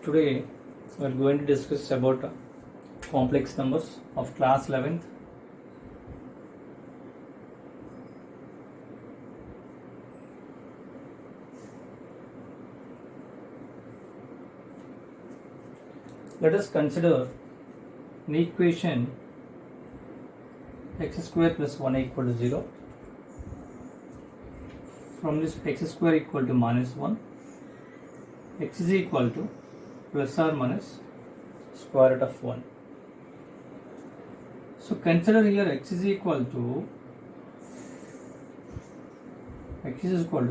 Today we are going to discuss about complex numbers of class 11th. Let us consider an equation x square plus 1 equal to 0. From this x square equal to minus 1, x is equal to plus or minus square root of 1. So consider here x is equal to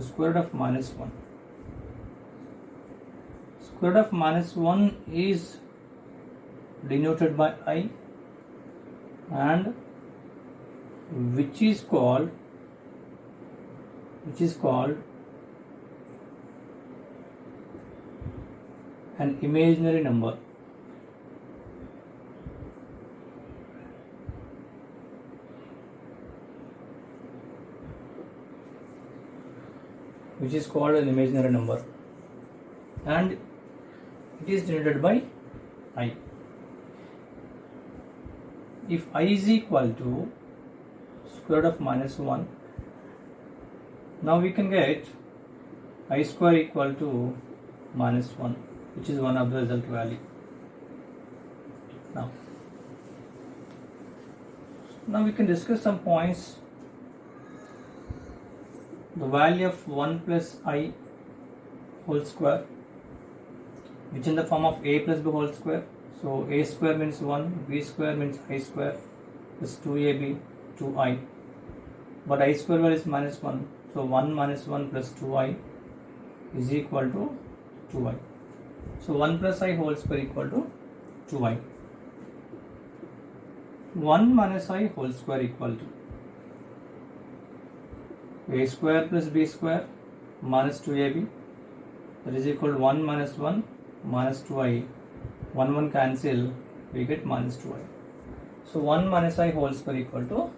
square root of minus 1. Square root of minus 1 is denoted by I, and which is called an imaginary number. Which is called an imaginary number, and it is denoted by I. If I is equal to square root of minus 1, now we can get I square equal to minus 1, which is one of the result value. Now we can discuss some points. The value of 1 plus I whole square, which in the form of a plus b whole square. So a square means 1, b square means I square, plus 2ab, 2i. But I square value is minus 1. So 1 minus 1 plus 2i is equal to 2i. So 1 plus I whole square equal to 2i. 1 minus I whole square equal to a square plus b square minus 2ab, that is equal to 1 minus 1 minus 2i. 1 cancel, we get minus 2i. So 1 minus I whole square equal to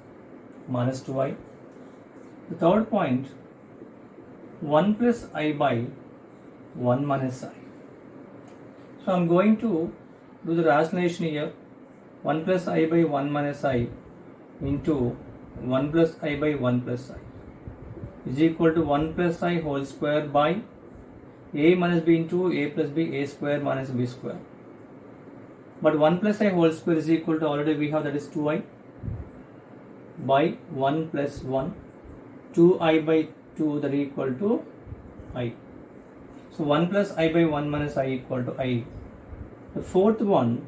minus 2i. The third point, 1 plus I by 1 minus I. So I am going to do the rationalization here. 1 plus I by 1 minus I into 1 plus I by 1 plus I is equal to 1 plus I whole square by a minus b into a plus b, a square minus b square. But 1 plus I whole square is equal to, already we have, that is 2i by 1 plus 1, 2i by 2, that is equal to I. So 1 plus I by 1 minus I equal to I. The fourth one,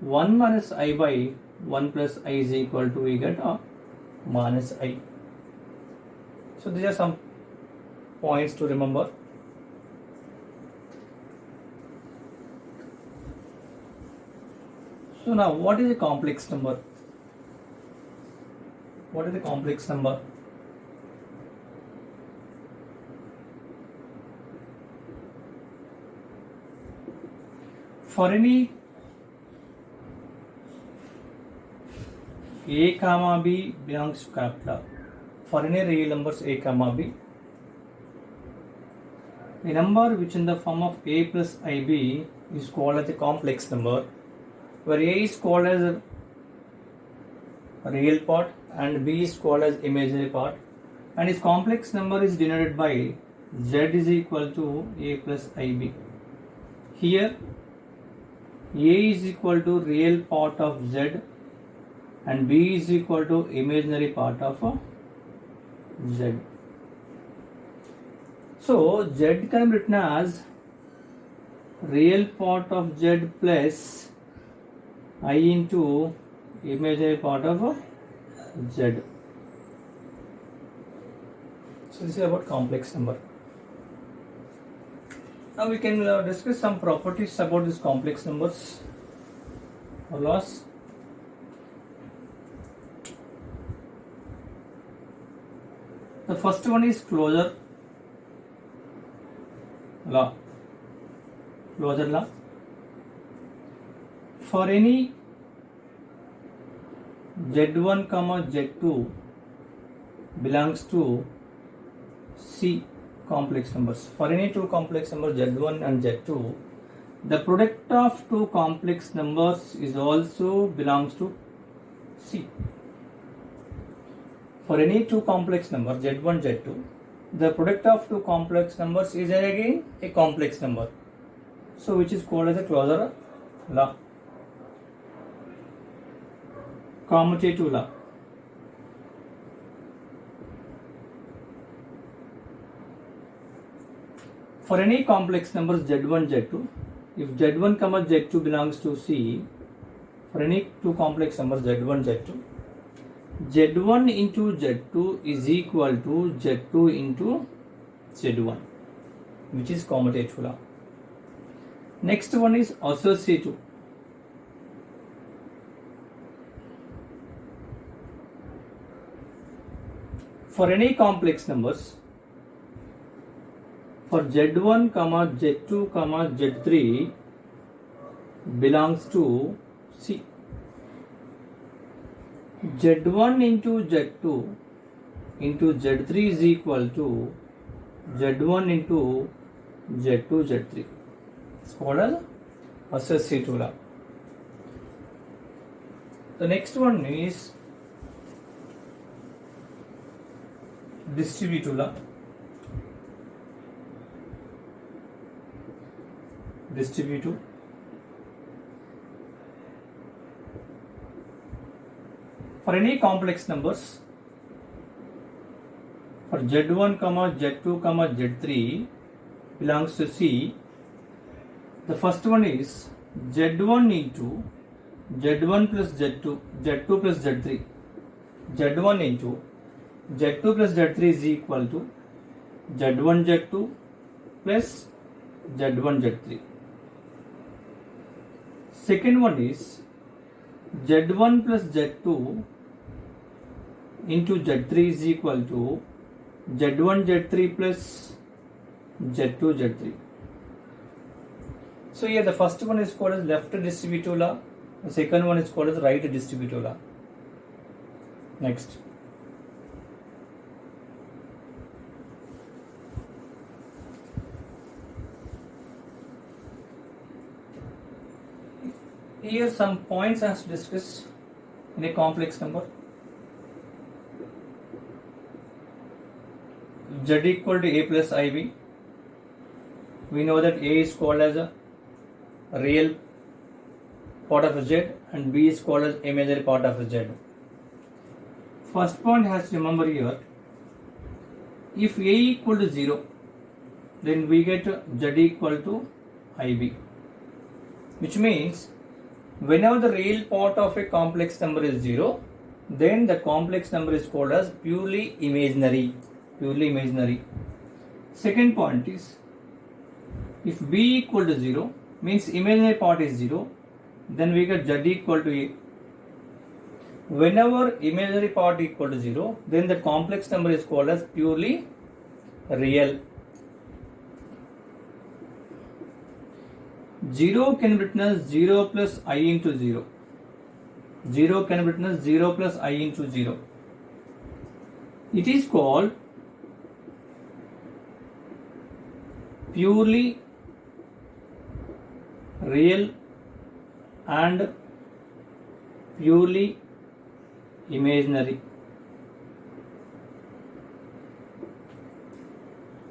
1 minus I by 1 plus I is equal to, we get minus I. So these are some points to remember. So now, what is a complex number? What is a complex number? For any a comma b belongs to capital, for any real numbers a comma b, a number which in the form of a plus ib is called as a complex number, where a is called as a real part and b is called as imaginary part, and its complex number is denoted by z is equal to a plus ib. Here a is equal to real part of z and b is equal to imaginary part of z. So z can be written as real part of z plus I into imaginary part of z. So this is about complex number. Now we can discuss some properties about these complex numbers or laws. The first one is closure law. Closure law. For any z1 comma z2 belongs to C complex numbers. For any two complex numbers z1 and z2, The product of two complex numbers is also belongs to C. For any two complex numbers Z1, Z2, the product of two complex numbers is again a complex number. So which is called as a closure law. Commutative law. For any complex numbers Z1, Z2, if Z1, Z2 belongs to C, for any two complex numbers Z1, Z2, Z1 into Z2 is equal to Z2 into Z1, which is commutative law. Next one is associative. For any complex numbers, for Z1, Z2, Z3 belongs to C. Z1 into Z2 into Z3 is equal to Z1 into Z2, Z3. It's called as associative law. The next one is distributive law. Distributive. For any complex numbers, for Z1, Z2, Z3 belongs to C, the first one is Z1 into Z1 plus Z2, Z2 plus Z3. Z1 into Z2 plus Z3 is equal to Z1, Z2 plus Z1, Z3. Second one is Z1 plus Z2 into Z3 is equal to Z1, Z3 plus Z2, Z3. So here the first one is called as left distributive law. The second one is called as right distributive law. Next. Here some points as discussed in a complex number. Z equal to A plus IB. We know that A is called as a real part of a Z and B is called as imaginary part of a Z. First point has to remember here, if A equal to 0, then we get Z equal to IB, which means whenever the real part of a complex number is 0, then the complex number is called as purely imaginary. Purely imaginary. Second point is, if B equal to 0, means imaginary part is 0, then we get Z equal to A. Whenever imaginary part equal to 0, then the complex number is called as purely real. 0 can be written as 0 plus I into 0. 0 can be written as 0 plus I into 0. It is called purely real and purely imaginary.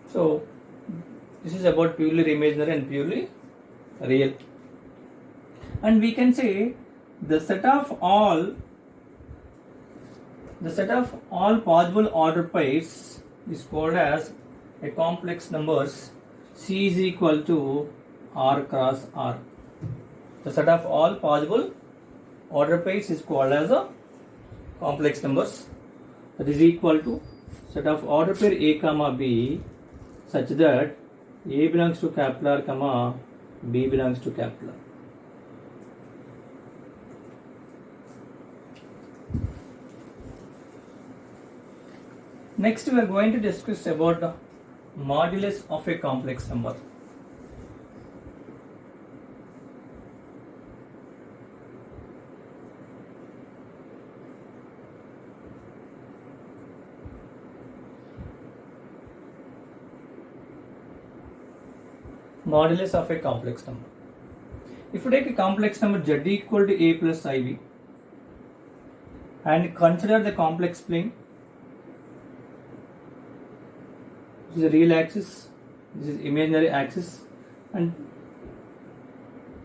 So this is about purely imaginary and purely real. And we can say the set of all possible order pairs is called as a complex numbers C is equal to R cross R. The set of all possible order pairs is called as a complex numbers, that is equal to set of order pair A comma B such that A belongs to capital R comma B belongs to capital R. Next we are going to discuss about the modulus of a complex number. Modulus of a complex number. If you take a complex number z equal to a plus ib and consider the complex plane, this is the real axis, this is imaginary axis, and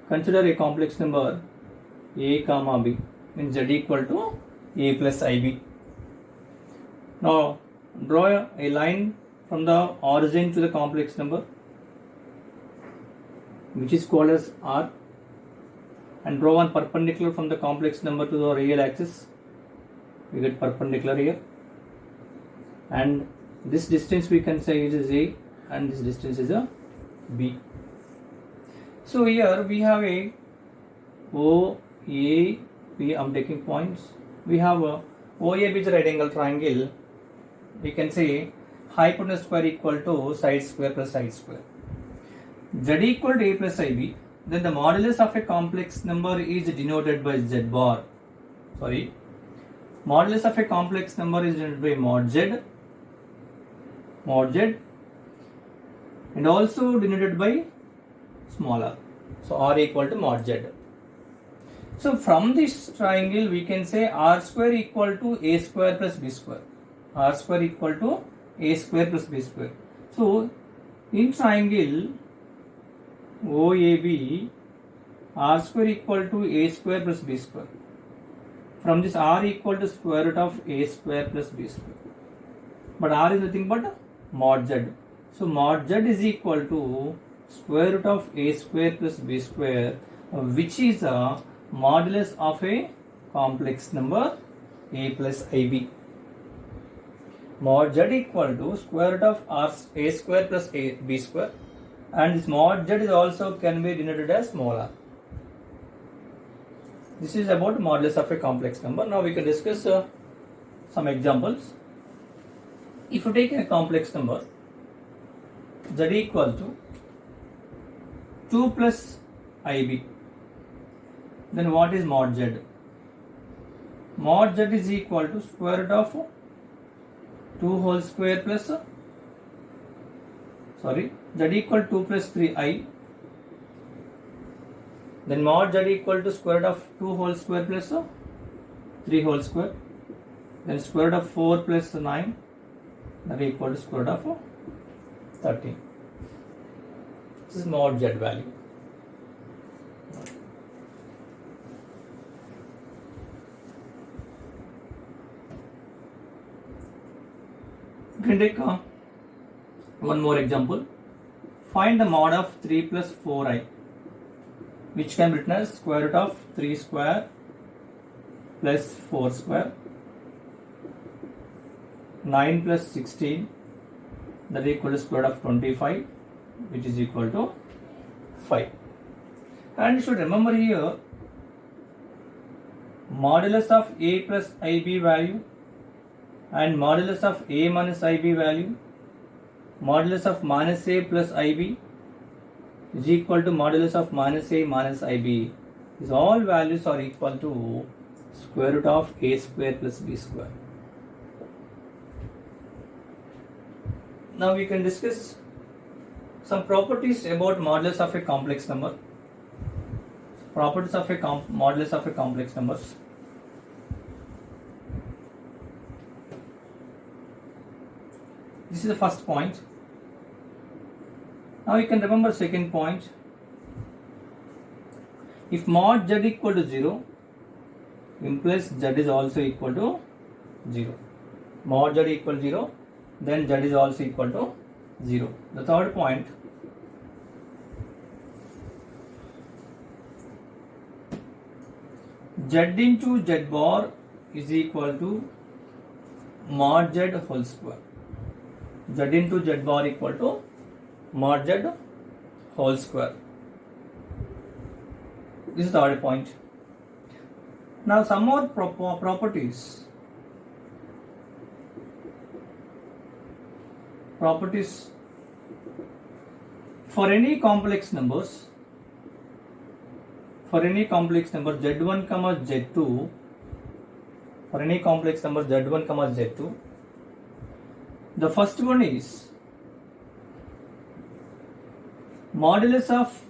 consider a complex number a comma b in z equal to a plus ib. Now draw a line from the origin to the complex number, which is called as r, and draw one perpendicular from the complex number to the real axis. We get perpendicular here, and this distance we can say it is a, and this distance is a b. So here we have a O, A, B. I'm taking points. We have a OAB is a right angle triangle. We can say hypotenuse square equal to side square plus side square. Z equal to a plus ib. Then the modulus of a complex number is denoted by z bar. Sorry, modulus of a complex number is denoted by mod z, and also denoted by small r. So r equal to mod z. So from this triangle we can say r square equal to a square plus b square. R square equal to a square plus b square. So in triangle OAB, r square equal to a square plus b square. From this r equal to square root of a square plus b square. But r is nothing but mod z. So mod z is equal to square root of a square plus b square, which is a modulus of a complex number a plus ib. Mod z equal to square root of a square plus b square, and this mod z is also can be denoted as small r. This is about modulus of a complex number. Now we can discuss some examples. If you take a complex number z equal to 2 plus ib, then what is mod z? Mod z is equal to square root of 2 whole square plus, z equal 2 plus 3i, then mod z equal to square root of 2 whole square plus 3 whole square, then square root of 4 plus 9, that is equal to square root of 13. This is mod z value. You can take one more example. Find the mod of 3 plus 4i, which can be written as square root of 3 square plus 4 square, 9 plus 16, that is equal to square root of 25, which is equal to 5. And you should remember here modulus of a plus ib value and modulus of a minus ib value, modulus of minus a plus ib is equal to modulus of minus a minus ib. These all values are equal to square root of a square plus b square. Now we can discuss some properties about modulus of a complex number. Properties of a modulus of a complex numbers. This is the first point. Now you can remember second point. If mod z equal to 0, implies z is also equal to 0. Mod z equal to 0, then z is also equal to 0. The third point. Z into z bar is equal to mod z whole square. Z into z bar equal to mod z whole square. This is the third point. Now some more properties. Properties for any complex numbers. For any complex number z1 comma z2, for any complex number z1 comma z2, the first one is modulus of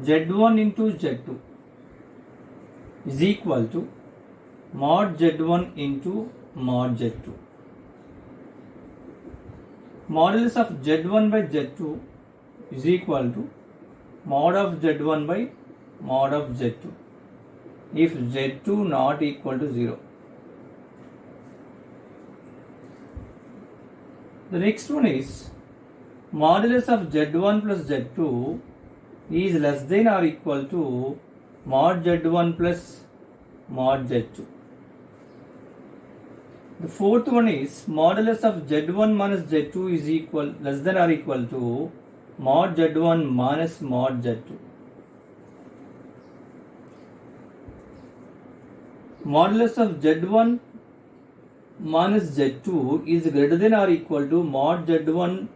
Z1 into Z2 is equal to mod Z1 into mod Z2. Modulus of Z1 by Z2 is equal to mod of Z1 by mod of Z2 if Z2 not equal to 0. The next one is modulus of Z1 plus Z2 is less than or equal to mod Z1 plus mod Z2. The fourth one is modulus of Z1 minus Z2 is equal less than or equal to mod Z1 minus mod Z2. Modulus of Z1 minus Z2 is greater than or equal to mod Z1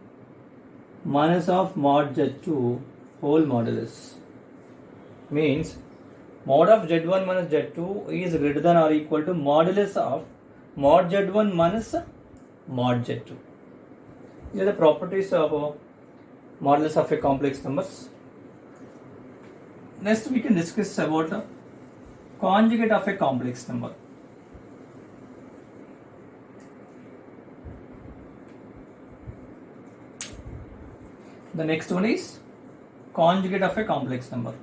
minus of mod Z2 whole modulus. Means mod of Z1 minus Z2 is greater than or equal to modulus of mod Z1 minus mod Z2. These are the properties of modulus of a complex numbers. Next we can discuss about the conjugate of a complex number. The next one is conjugate of a complex number.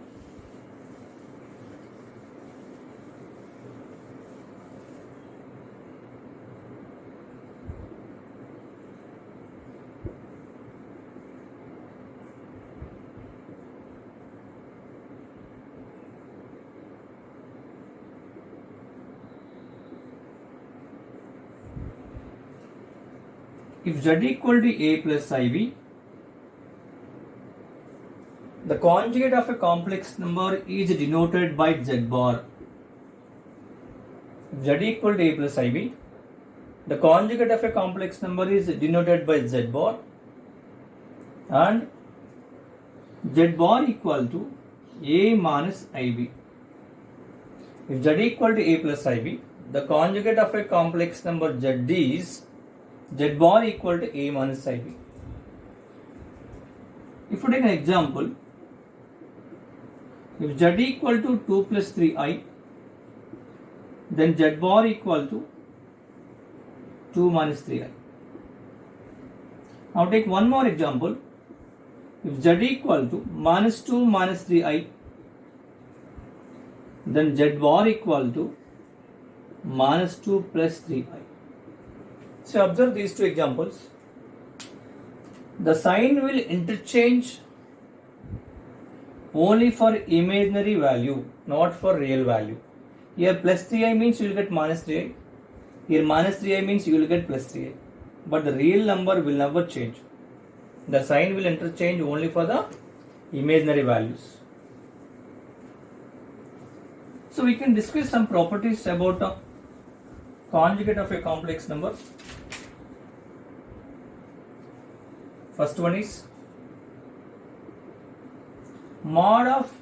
If z equal to a plus ib, the conjugate of a complex number is denoted by z bar. If z equal to a plus ib, the conjugate of a complex number is denoted by z bar, and z bar equal to a minus ib. If z equal to a plus ib, the conjugate of a complex number z is z bar equal to a minus ib. If we take an example, if z equal to 2 plus 3i, then z bar equal to 2 minus 3i. Now take one more example. If z equal to minus 2 minus 3i, then z bar equal to minus 2 plus 3i. So observe these two examples. The sign will interchange only for imaginary value, not for real value. Here plus 3i means you will get minus 3i. Here minus 3i means you will get plus 3i. But the real number will never change. The sign will interchange only for the imaginary values. So we can discuss some properties about a conjugate of a complex number. First one is mod of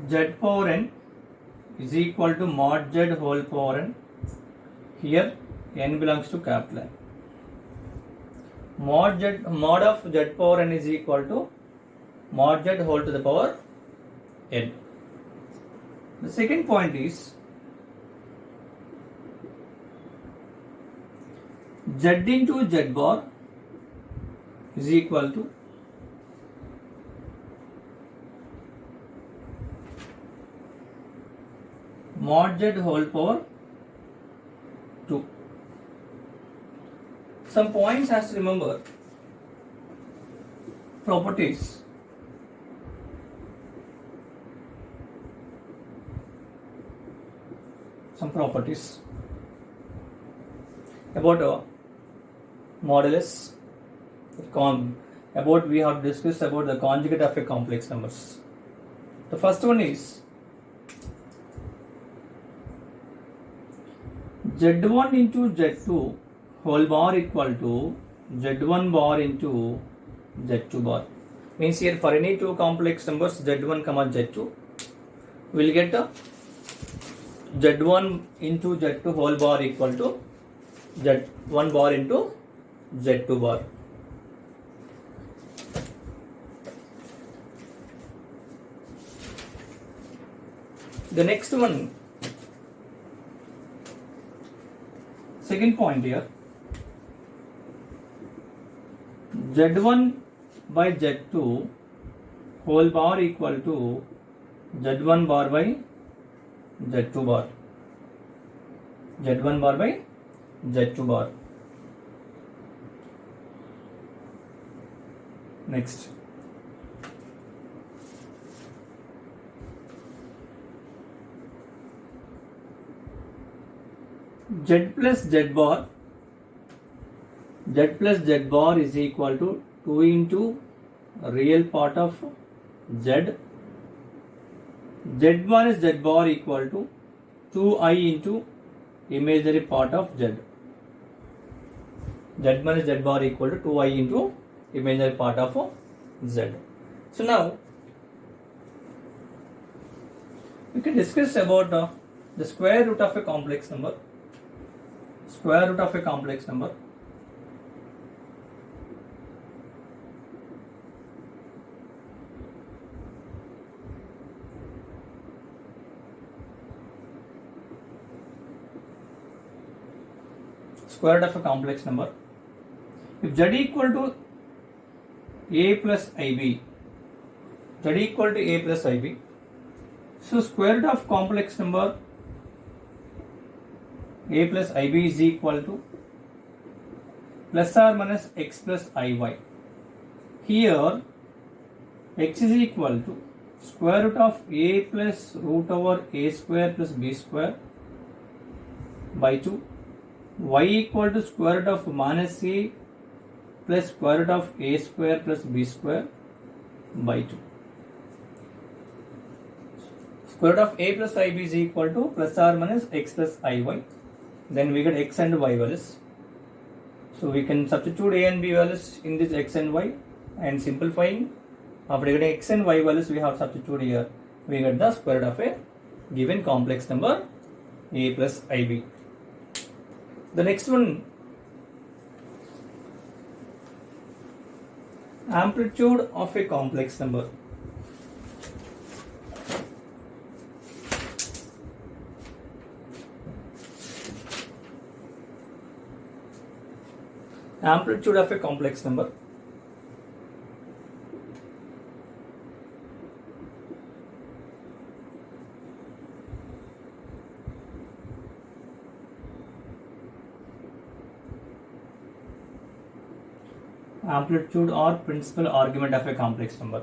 z power n is equal to mod z whole power n. Here n belongs to capital N. Mod of z power n is equal to mod z whole to the power n. The second point is z into z bar is equal to mod z whole power 2. Some points has to remember. Properties. Some properties about modulus, about we have discussed about the conjugate of a complex numbers. The first one is z1 into z2 whole bar equal to z1 bar into z2 bar. Means here for any two complex numbers z1 comma z2, we will get z1 into z2 whole bar equal to z1 bar into z2 bar. The next one, second point here, Z1 by Z2 whole bar equal to Z1 bar by Z2 bar. Z1 bar by Z2 bar. Next. Z plus Z bar is equal to 2 into real part of Z. Z1 is Z bar equal to 2i into imaginary part of Z. Z1 is Z bar equal to 2i into imaginary part of Z. So now we can discuss about the square root of a complex number. Square root of a complex number. Square root of a complex number. If z equal to a plus ib, z equal to a plus ib, so square root of complex number a plus ib is equal to plus or minus x plus iy. Here x is equal to square root of a plus root over a square plus b square by 2, y equal to square root of minus a plus square root of a square plus b square by 2. Square root of a plus ib is equal to plus or minus x plus iy. Then we get x and y values. So we can substitute a and b values in this x and y, and simplifying, after getting x and y values we have substitute here. We get the square root of a given complex number a plus ib. The next one, amplitude of a complex number. Amplitude of a complex number. Amplitude or principal argument of a complex number.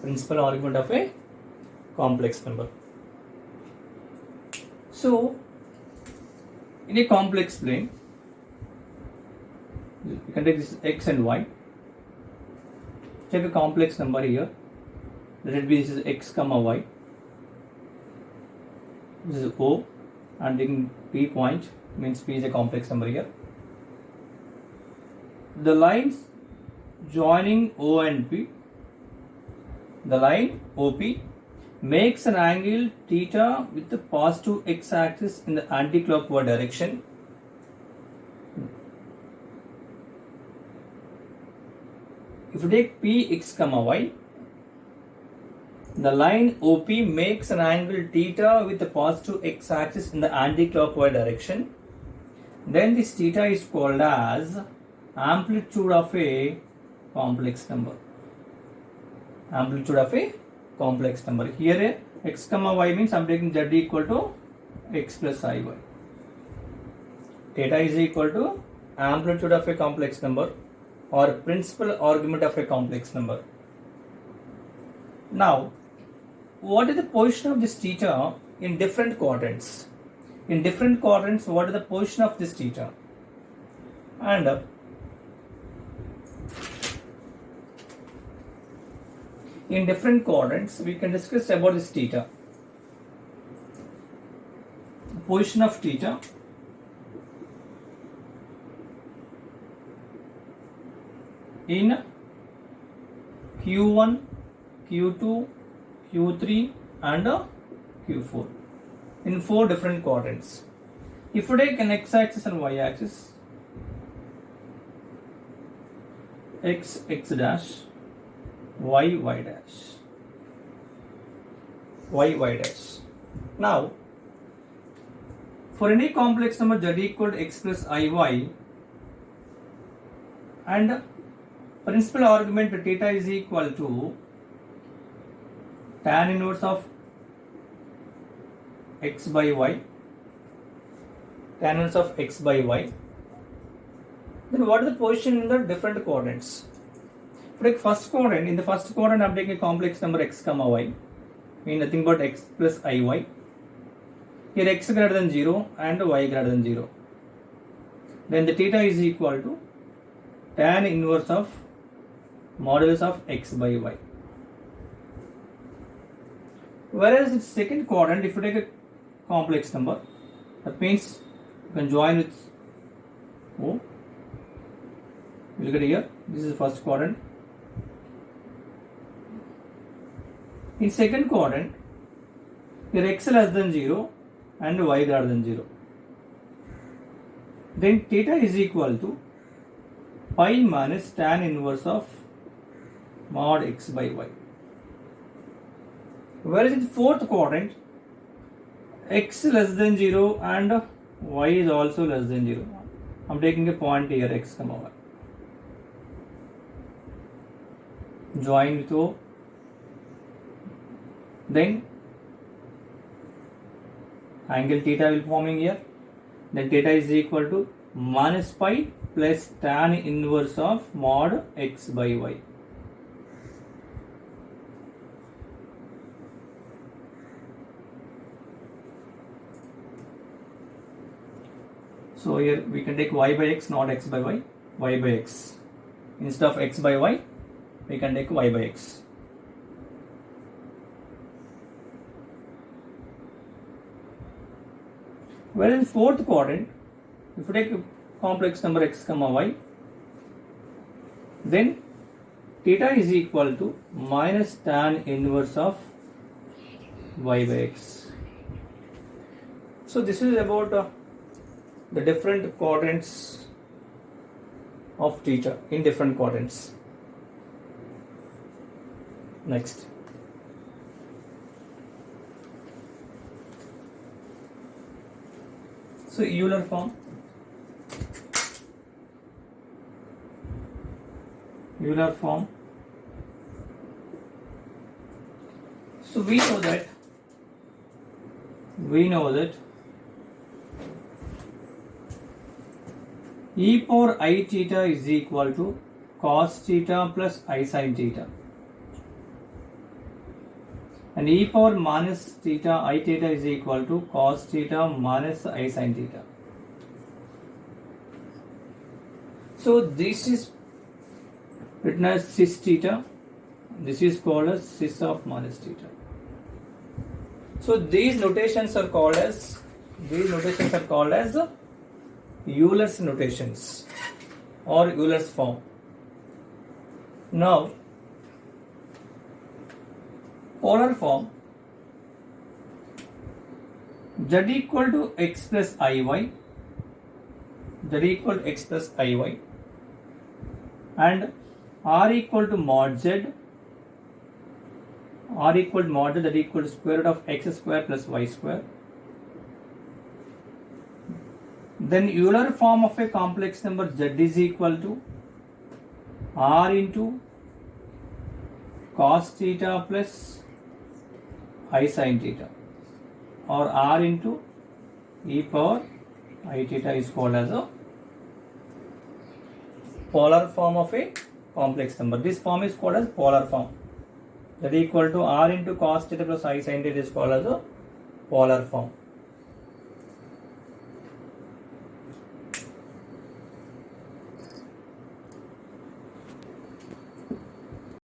Principal argument of a complex number. So, in a complex plane, you can take this x and y. Take a complex number here. Let it be this is x comma y. This is O, and in P point means P is a complex number here. The lines joining O and P, the line OP makes an angle theta with the positive x axis in the anti-clockwise direction. If you take Px comma y, the line OP makes an angle theta with the positive x axis in the anti-clockwise direction. Then this theta is called as amplitude of a complex number. Amplitude of a complex number. Here x comma y means I am taking z equal to x plus iy. Theta is equal to amplitude of a complex number or principal argument of a complex number. Now, what is the position of this theta in different quadrants? In different quadrants, what is the position of this theta? And in different quadrants, we can discuss about this theta. Position of theta in Q1, Q2, Q3 and Q4 in 4 different quadrants. If you take an x-axis and y-axis, x dash, y dash, y dash. Now, for any complex number z equal to x plus iy, and principal argument theta is equal to tan inverse of x by y, tan inverse of x by y, then what is the position in the different coordinates? For the first quadrant, in the first quadrant I am taking a complex number x comma y, mean nothing but x plus iy. Here x greater than 0 and y greater than 0. Then the theta is equal to tan inverse of modulus of x by y. Whereas in second quadrant, if you take a complex number, that means you can join with O. Look at here, this is the first quadrant. In second quadrant, here x less than 0 and y greater than 0. Then theta is equal to pi minus tan inverse of mod x by y. Whereas in fourth quadrant, x less than 0 and y is also less than 0. I am taking a point here, x comma y. Join with O. Then angle theta will forming here. Then theta is equal to minus pi plus tan inverse of mod x by y. So here we can take y by x, not x by y, y by x. Instead of x by y, we can take y by x. Whereas in fourth quadrant, if you take a complex number x comma y, then theta is equal to minus tan inverse of y by x. So this is about the different quadrants of theta in different quadrants. Next. So Euler form. Euler form. So we know that e power I theta is equal to cos theta plus I sin theta, and e power minus theta I theta is equal to cos theta minus I sin theta. So this is written as cis theta. This is called as cis of minus theta. So these notations are called as Euler's notations or Euler's form. Now, polar form, z equal to x plus iy, and r equal to mod z, that equal to square root of x square plus y square. Then Euler form of a complex number z is equal to r into cos theta plus I sin theta, or r into e power I theta is called as a polar form of a complex number. This form is called as polar form. That equal to r into cos theta plus I sin theta is called as a polar form.